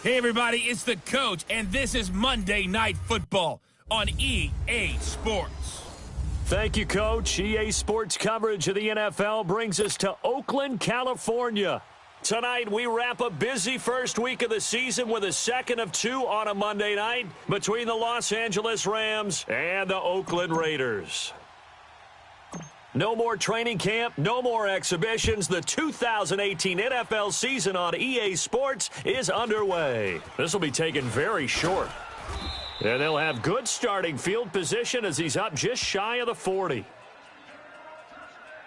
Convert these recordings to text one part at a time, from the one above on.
Hey, everybody, it's the coach, and this is Monday Night Football on EA Sports. Thank you, Coach. EA Sports coverage of the NFL brings us to Oakland, California. Tonight, we wrap a busy first week of the season with a second of two on a Monday night between the Los Angeles Rams and the Oakland Raiders. No more training camp, no more exhibitions. The 2018 NFL season on EA Sports is underway. This will be taken very short. And they'll have good starting field position as he's up just shy of the 40.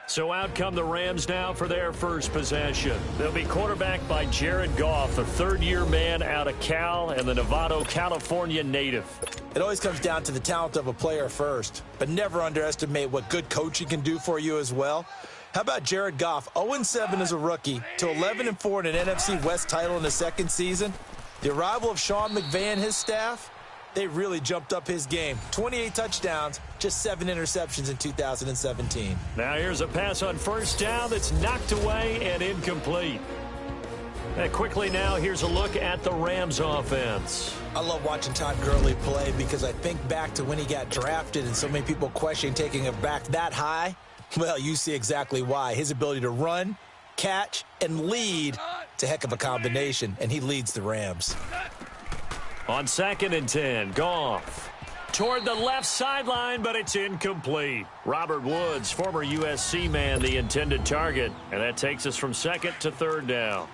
So out come the Rams now for their first possession. They'll be quarterbacked by Jared Goff, a third-year man out of Cal and the Novato, California native. It always comes down to the talent of a player first, but never underestimate what good coaching can do for you as well. How about Jared Goff, 0-7 as a rookie to 11-4 in an NFC West title in his second season? The arrival of Sean McVay and his staff, they really jumped up his game. 28 touchdowns, just 7 interceptions in 2017. Now here's a pass on first down that's knocked away and incomplete. And quickly now, here's a look at the Rams offense. I love watching Todd Gurley play because I think back to when he got drafted and so many people question taking him back that high. Well, you see exactly why. His ability to run, catch, and lead, it's a heck of a combination, and he leads the Rams. On 2nd and 10, Goff toward the left sideline, but it's incomplete. Robert Woods, former USC man, the intended target, and that takes us from second to third down.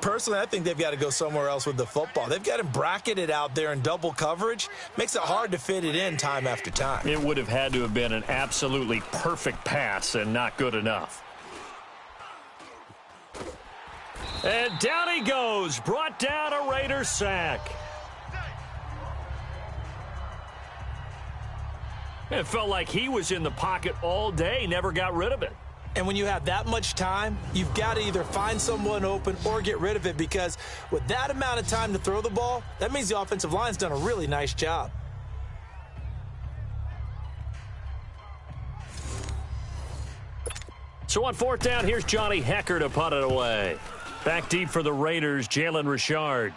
Personally, I think they've got to go somewhere else with the football. They've got him bracketed out there in double coverage. Makes it hard to fit it in time after time. It would have had to have been an absolutely perfect pass and not good enough. And down he goes, brought down a Raiders sack. It felt like he was in the pocket all day, never got rid of it. And when you have that much time, you've got to either find someone open or get rid of it, because with that amount of time to throw the ball, that means the offensive line's done a really nice job. So on 4th down, here's Johnny Hecker to punt it away. Back deep for the Raiders, Jalen Richard.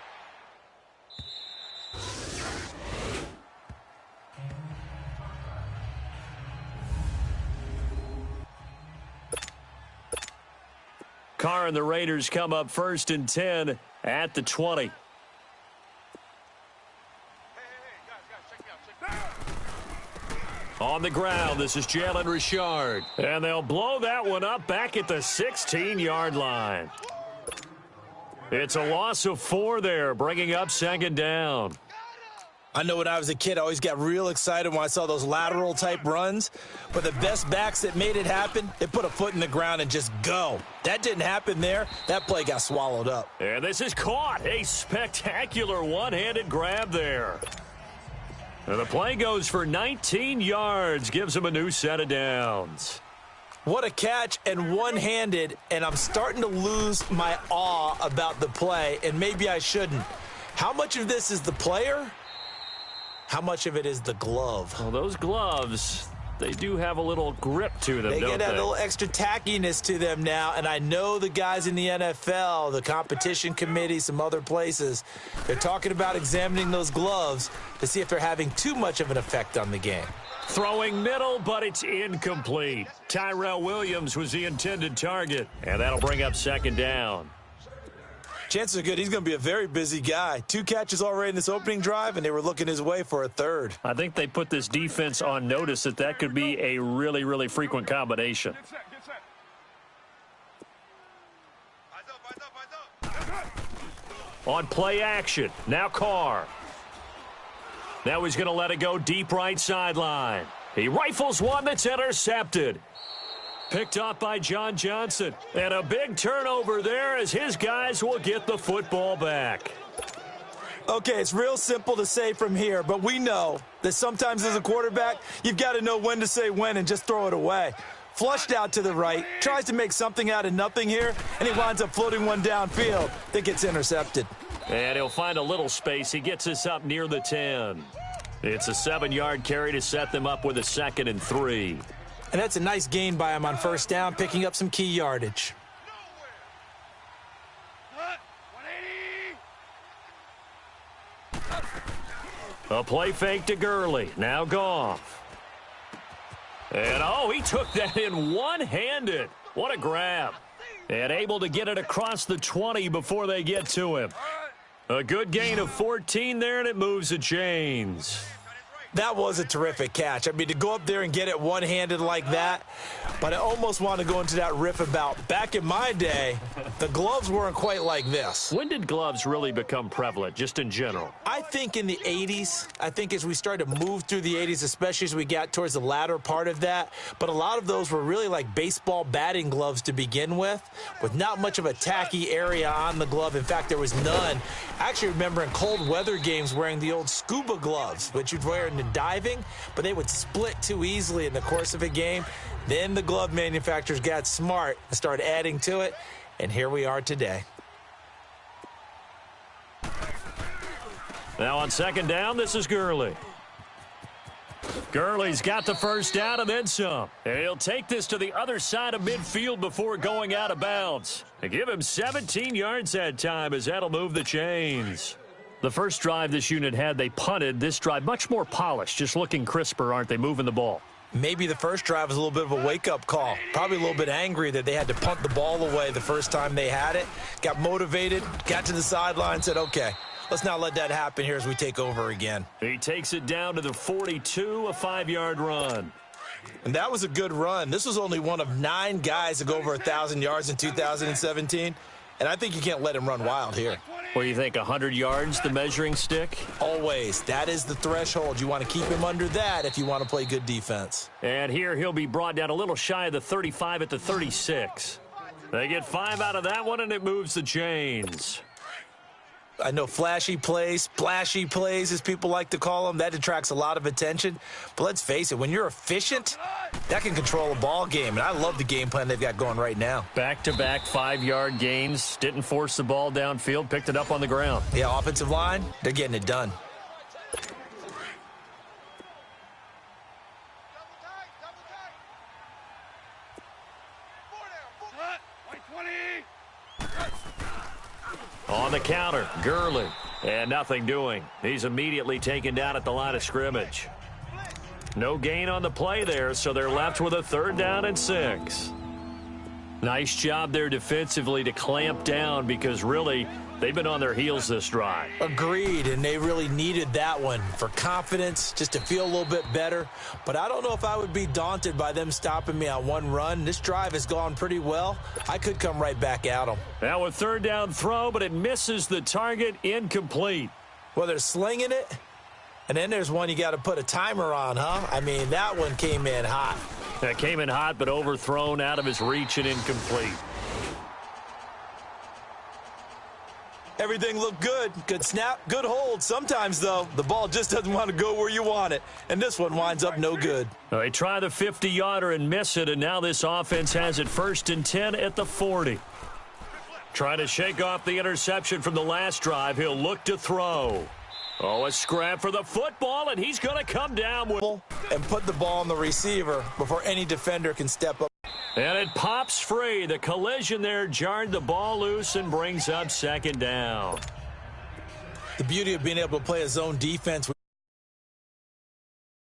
Carr and the Raiders come up 1st and 10 at the 20. On the ground, this is Jalen Richard. And they'll blow that one up back at the 16-yard line. It's a loss of 4 there, bringing up 2nd down. I know when I was a kid, I always got real excited when I saw those lateral-type runs. But the best backs that made it happen, they put a foot in the ground and just go. That didn't happen there. That play got swallowed up. And this is caught. A spectacular one-handed grab there. And the play goes for 19 yards, gives him a new set of downs. What a catch, and one-handed, and I'm starting to lose my awe about the play, and maybe I shouldn't. How much of this is the player? How much of it is the glove? Well, those gloves, they do have a little grip to them, They don't get they? a little extra tackiness to them now, and I know the guys in the NFL, the competition committee, some other places, they're talking about examining those gloves to see if they're having too much of an effect on the game. Throwing middle, but it's incomplete. Tyrell Williams was the intended target, and that'll bring up 2nd down. Chances are good he's going to be a very busy guy. 2 catches already in this opening drive, and they were looking his way for a 3rd. I think they put this defense on notice that could be a really, really frequent combination. On play action, now Carr. Now he's going to let it go deep right sideline. He rifles one that's intercepted. Picked up by John Johnson. And a big turnover there as his guys will get the football back. Okay, it's real simple to say from here, but we know that sometimes as a quarterback, you've got to know when to say when and just throw it away. Flushed out to the right, tries to make something out of nothing here, and he winds up floating one downfield that gets intercepted. And he'll find a little space. He gets us up near the 10. It's a 7-yard carry to set them up with a 2nd and 3. And that's a nice gain by him on first down, picking up some key yardage. A play fake to Gurley. Now Goff. And, oh, he took that in one-handed. What a grab. And able to get it across the 20 before they get to him. A good gain of 14 there, and it moves the chains. That was a terrific catch. I mean, to go up there and get it one-handed like that, but I almost want to go into that riff about back in my day, the gloves weren't quite like this. When did gloves really become prevalent, just in general? I think in the 80s. I think as we started to move through the 80s, especially as we got towards the latter part of that. But a lot of those were really like baseball batting gloves to begin with not much of a tacky area on the glove. In fact, there was none. I actually remember in cold weather games wearing the old scuba gloves, which you'd wear in diving, but they would split too easily in the course of a game. Then the glove manufacturers got smart and started adding to it, and here we are today. Now on second down, this is Gurley. Gurley's got the first down and then some. And he'll take this to the other side of midfield before going out of bounds. They give him 17 yards that time as that'll move the chains. The first drive this unit had, they punted. This drive, much more polished, just looking crisper, aren't they, moving the ball? Maybe the first drive was a little bit of a wake-up call. Probably a little bit angry that they had to punt the ball away the first time they had it. Got motivated, got to the sideline, said, okay, let's not let that happen here as we take over again. He takes it down to the 42, a 5-yard run. And that was a good run. This was only one of 9 guys to go over 1,000 yards in 2017. And I think you can't let him run wild here. What do you think, 100 yards, the measuring stick? Always. That is the threshold. You want to keep him under that if you want to play good defense. And here he'll be brought down a little shy of the 35 at the 36. They get 5 out of that one, and it moves the chains. I know flashy plays, splashy plays, as people like to call them, that attracts a lot of attention. But let's face it, when you're efficient, that can control a ball game. And I love the game plan they've got going right now. Back-to-back 5-yard gains. Didn't force the ball downfield. Picked it up on the ground. Yeah, offensive line, they're getting it done. On the counter, Gurley. And nothing doing. He's immediately taken down at the line of scrimmage. No gain on the play there, so they're left with a 3rd down and 6. Nice job there defensively to clamp down because really they've been on their heels this drive. Agreed, and they really needed that one for confidence, just to feel a little bit better. But I don't know if I would be daunted by them stopping me on one run. This drive has gone pretty well. I could come right back at them. Now a 3rd down throw, but it misses the target, incomplete. Well, they're slinging it, and then there's one you got to put a timer on, huh? I mean, that one came in hot. That came in hot, but overthrown, out of his reach and incomplete. Everything looked good. Good snap, good hold. Sometimes, though, the ball just doesn't want to go where you want it. And this one winds up no good. Well, they try the 50-yarder and miss it, and now this offense has it 1st and 10 at the 40. Trying to shake off the interception from the last drive. He'll look to throw. Oh, a scrap for the football, and he's going to come down with and put the ball on the receiver before any defender can step up. And it pops free. The collision there jarred the ball loose and brings up 2nd down. The beauty of being able to play a zone defense